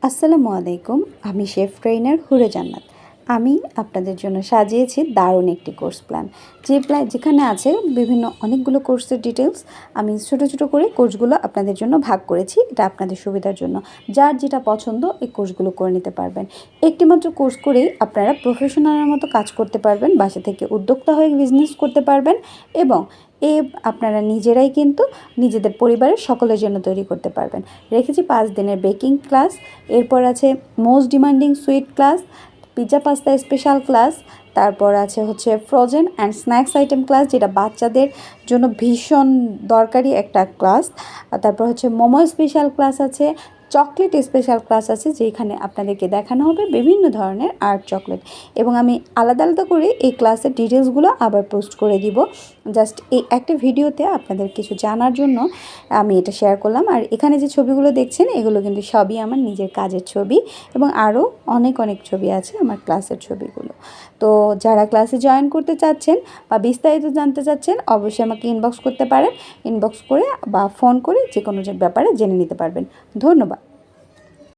আসসালামু আলাইকুম। আমি শেফ ট্রেনার হুরে জান্নাত। আমি আপনাদের জন্য সাজিয়েছি দারুণ একটি কোর্স প্ল্যান। যেখানে আছে বিভিন্ন অনেকগুলো কোর্সের ডিটেলস। আমি ছোট ছোট করে কোর্সগুলো আপনাদের জন্য ভাগ করেছি। এটা আপনাদের সুবিধার জন্য। যার যেটা পছন্দ এই কোর্সগুলো করে নিতে পারবেন। একটিমাত্র কোর্স করেই আপনারা প্রফেশনালের মতো কাজ করতে পারবেন, বাসা থেকে উদ্যোক্তা হয়ে বিজনেস করতে পারবেন এবং আপনারা নিজেরাই কিন্তু নিজেদের পরিবারের সকলের জন্য তৈরি করতে পারবেন। রেখেছি 5 দিনের বেকিং ক্লাস, এরপর আছে most demanding sweet class, pizza pasta special class, তারপর আছে হচ্ছে frozen and snacks item class, যেটা বাচ্চাদের জন্য ভীষণ দরকারি একটা ক্লাস। তারপর হচ্ছে মোমো স্পেশাল ক্লাস আছে, চকলেট স্পেশাল ক্লাস আছে, যেখানে আপনাদেরকে দেখানো হবে বিভিন্ন ধরনের আর্ট চকলেট। এবং আমি আলাদা আলাদা করে এই ক্লাসের ডিটেলসগুলো আবার পোস্ট করে দিব। জাস্ট এই একটা ভিডিওতে আপনাদের কিছু জানার জন্য আমি এটা শেয়ার করলাম। আর এখানে যে ছবিগুলো দেখছেন এগুলো কিন্তু সবই আমার নিজের কাজের ছবি এবং আরও অনেক অনেক ছবি আছে আমার ক্লাসের ছবিগুলো। তো যারা ক্লাসে জয়েন করতে চাচ্ছেন বা বিস্তারিত জানতে চাচ্ছেন অবশ্যই আমাকে ইনবক্স করতে পারেন। ইনবক্স করে বা ফোন করে যে কোনো ব্যাপারে জেনে নিতে পারবেন। ধন্যবাদ।